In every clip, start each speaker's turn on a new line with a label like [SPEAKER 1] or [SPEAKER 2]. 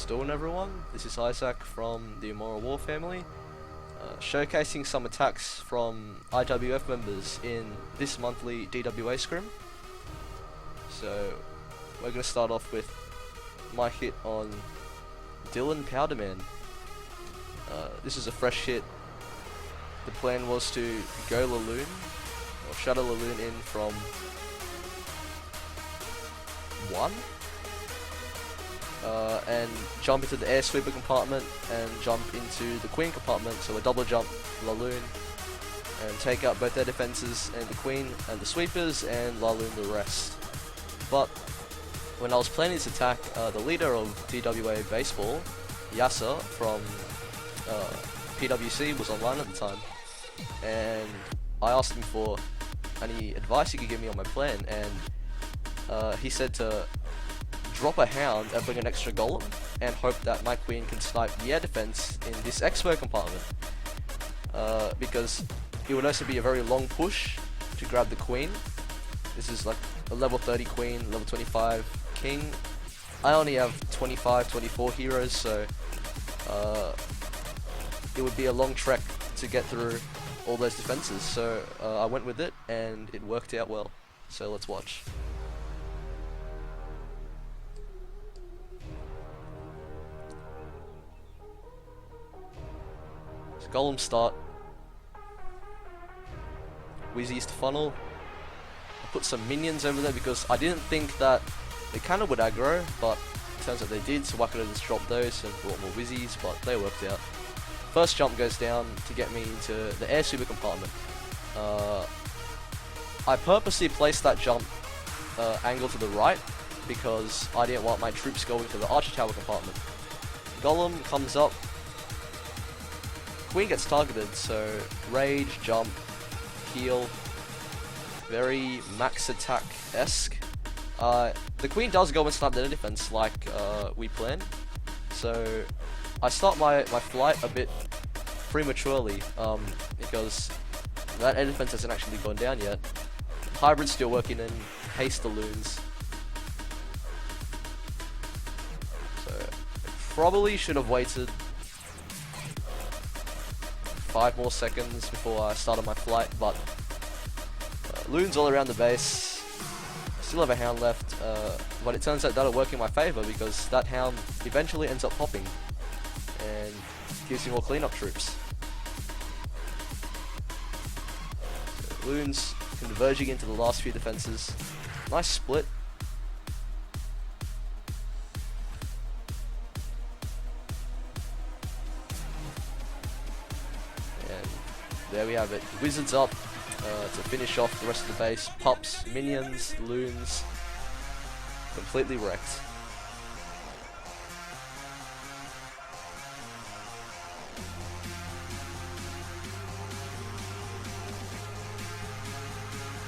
[SPEAKER 1] doing, everyone? This is Isaac from the Immoral War Family, showcasing some attacks from IWF members in this monthly D.W.A Scrim. So we're going to start off with my hit on Dylan Powderman. This is a fresh hit. The plan was to go LaLoon, or shadow LaLoon in from 1. And jump into the air sweeper compartment and jump into the queen compartment, so a double jump LaLoon and take out both their defenses and the queen and the sweepers and LaLoon the rest. But when I was planning this attack, the leader of DWA baseball, Yasser from PWC, was online at the time, and I asked him for any advice he could give me on my plan, and he said to drop a hound and bring an extra golem and hope that my queen can snipe the air defense in this expo compartment, because it would also be a very long push to grab the queen. This is like a level 30 queen, level 25 king. I only have 25, 24 heroes, so it would be a long trek to get through all those defenses, so I went with it and it worked out well. So let's watch. Golem start, Wizzies to funnel. I put some minions over there because I didn't think that they kind of would aggro, but it turns out they did, so I could have just dropped those and brought more Wizzies, but they worked out. First jump goes down to get me into the air super compartment. I purposely placed that jump angle to the right because I didn't want my troops going to the archer tower compartment. Golem comes up. Queen gets targeted, so rage, jump, heal, very max attack-esque. The queen does go and snipe the defense like we planned, so I start my flight a bit prematurely because that air defense hasn't actually gone down yet. Hybrid's still working in, haste the loons. So probably should have waited 5 more seconds before I started my flight, but loons all around the base. I still have a hound left, but it turns out that'll work in my favor because that hound eventually ends up popping and gives me more cleanup troops. So loons converging into the last few defenses. Nice split. There we have it. Wizards up to finish off the rest of the base. Pups, minions, loons. Completely wrecked.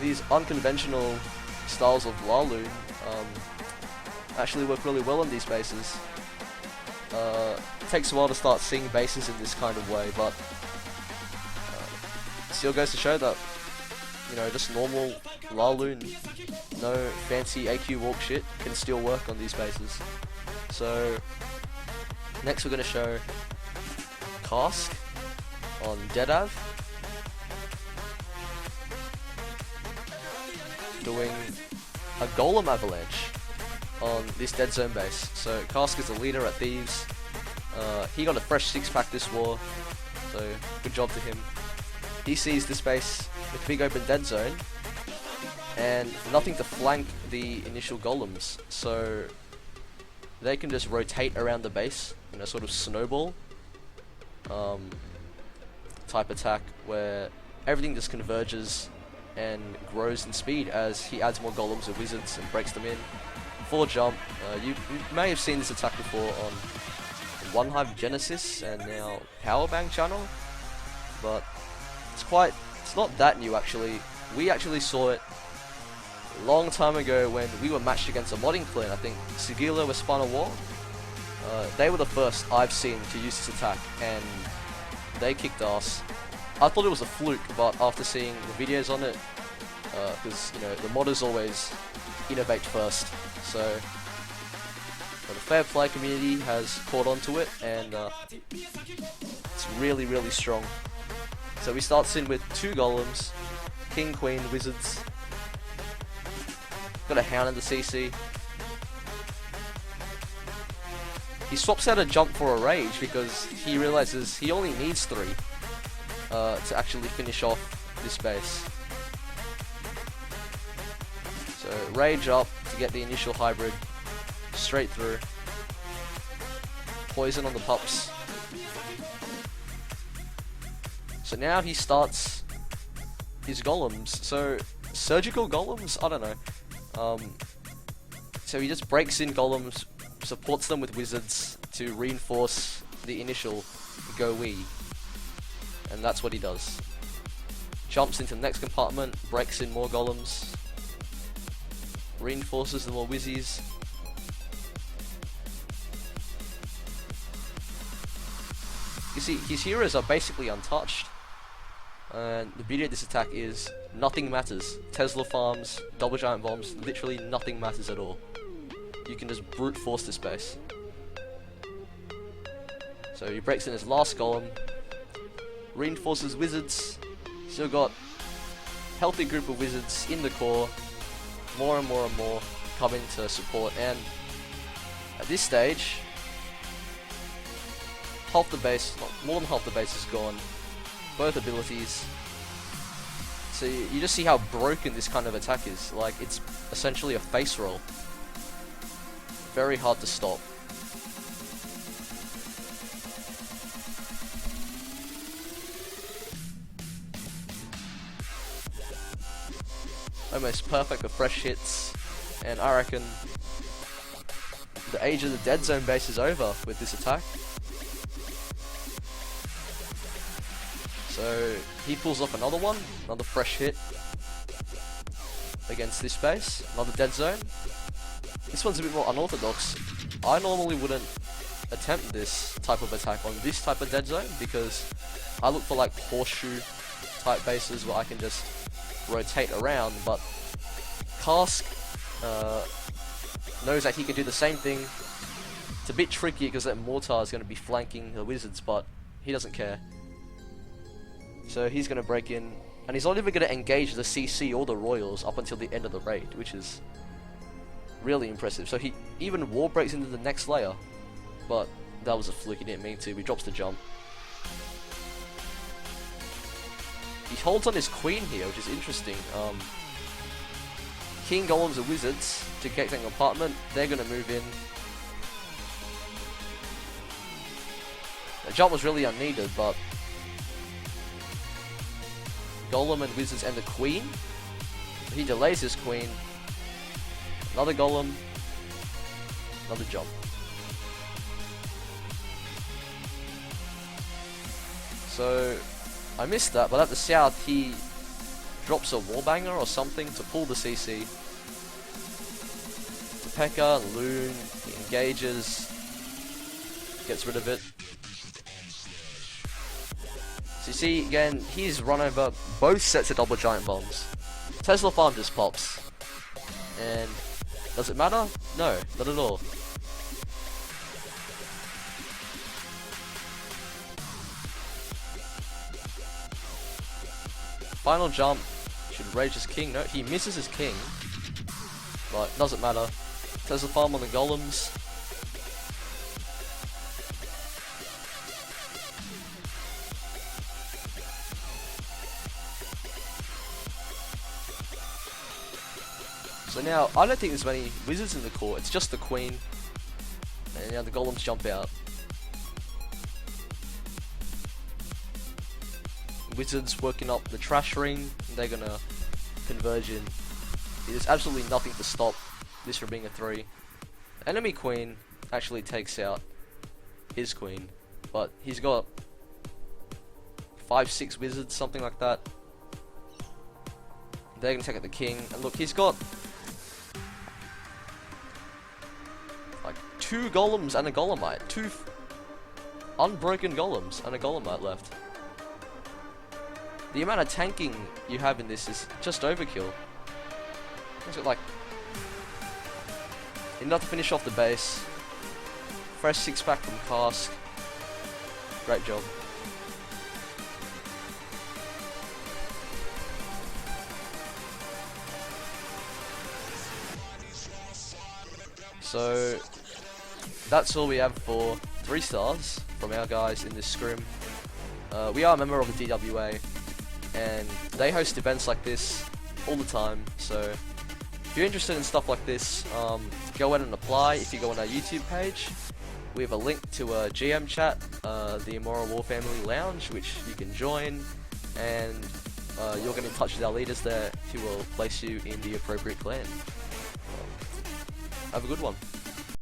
[SPEAKER 1] These unconventional styles of LaLoon actually work really well in these bases. It takes a while to start seeing bases in this kind of way, but still goes to show that, you know, just normal LaLoon, no fancy AQ walk shit, can still work on these bases. So next we're going to show Cask on Deadav, doing a Golem Avalanche on this dead zone base. So Cask is the leader at Thieves. He got a fresh 6-pack this war, so good job to him. He sees this base with big open dead zone and nothing to flank the initial golems, so they can just rotate around the base in a sort of snowball type attack where everything just converges and grows in speed as he adds more golems or wizards and breaks them in. 4 jump. You may have seen this attack before on One Hive Genesis and now Powerbang channel, but it's not that new actually. We actually saw it a long time ago when we were matched against a modding clan. I think Sigilo with Spinal War. They were the first I've seen to use this attack and they kicked ass. I thought it was a fluke, but after seeing the videos on it, because you know the modders always innovate first, so for the fair play community has caught on to it, and it's really, really strong. So he starts in with 2 golems, king, queen, wizards. Got a hound in the CC. He swaps out a jump for a rage because he realizes he only needs 3 to actually finish off this base. So rage up to get the initial hybrid straight through. Poison on the pups. So now he starts his golems. So surgical golems? I don't know. So he just breaks in golems, supports them with wizards to reinforce the initial DWA. And that's what he does. Jumps into the next compartment, breaks in more golems, reinforces the more wizzies. You see, his heroes are basically untouched. And the beauty of this attack is nothing matters. Tesla farms, double giant bombs, literally nothing matters at all. You can just brute force this base. So he breaks in his last golem, reinforces wizards, still got healthy group of wizards in the core, more and more and more coming to support, and at this stage, half the base, more than half the base is gone, both abilities. So you just see how broken this kind of attack is. Like, it's essentially a face roll. Very hard to stop. Almost perfect for fresh hits, and I reckon the age of the dead zone base is over with this attack. So he pulls off another one, another fresh hit against this base, another dead zone. This one's a bit more unorthodox. I normally wouldn't attempt this type of attack on this type of dead zone because I look for like horseshoe type bases where I can just rotate around, but Cask knows that he can do the same thing. It's a bit tricky because that mortar is going to be flanking the wizards, but he doesn't care. So he's going to break in, and he's not even going to engage the CC or the royals up until the end of the raid, which is really impressive. So he even war breaks into the next layer, but that was a fluke, he didn't mean to. He drops the jump. He holds on his queen here, which is interesting. King golems and wizards to get that compartment. They're going to move in. The jump was really unneeded, but golem and wizards and the queen. He delays his queen. Another golem. Another jump. So I missed that, but at the south he drops a warbanger or something to pull the CC. To P.E.K.K.A, LaLoon, he engages, gets rid of it. So you see, again, he's run over both sets of double giant bombs. Tesla farm just pops. And does it matter? No, not at all. Final jump, should rage his king. No, he misses his king, but doesn't matter. Tesla farm on the golems. So now, I don't think there's many wizards in the core, it's just the queen, and now the golems jump out. Wizards working up the trash ring, they're gonna converge in. There's absolutely nothing to stop this from being a 3. Enemy queen actually takes out his queen, but he's got 5-6 wizards, something like that. They're gonna take out the king, and look, he's got like 2 golems and a golemite, 2 unbroken golems and a golemite left. The amount of tanking you have in this is just overkill. He's got like enough to finish off the base. fresh six-pack from Cask. Great job. So that's all we have for 3 stars from our guys in this scrim. We are a member of the DWA, and they host events like this all the time. So if you're interested in stuff like this, go ahead and apply. If you go on our YouTube page, we have a link to a GM chat, the Immoral War Family Lounge, which you can join, and you'll get in touch with our leaders there who will place you in the appropriate clan. Have a good one.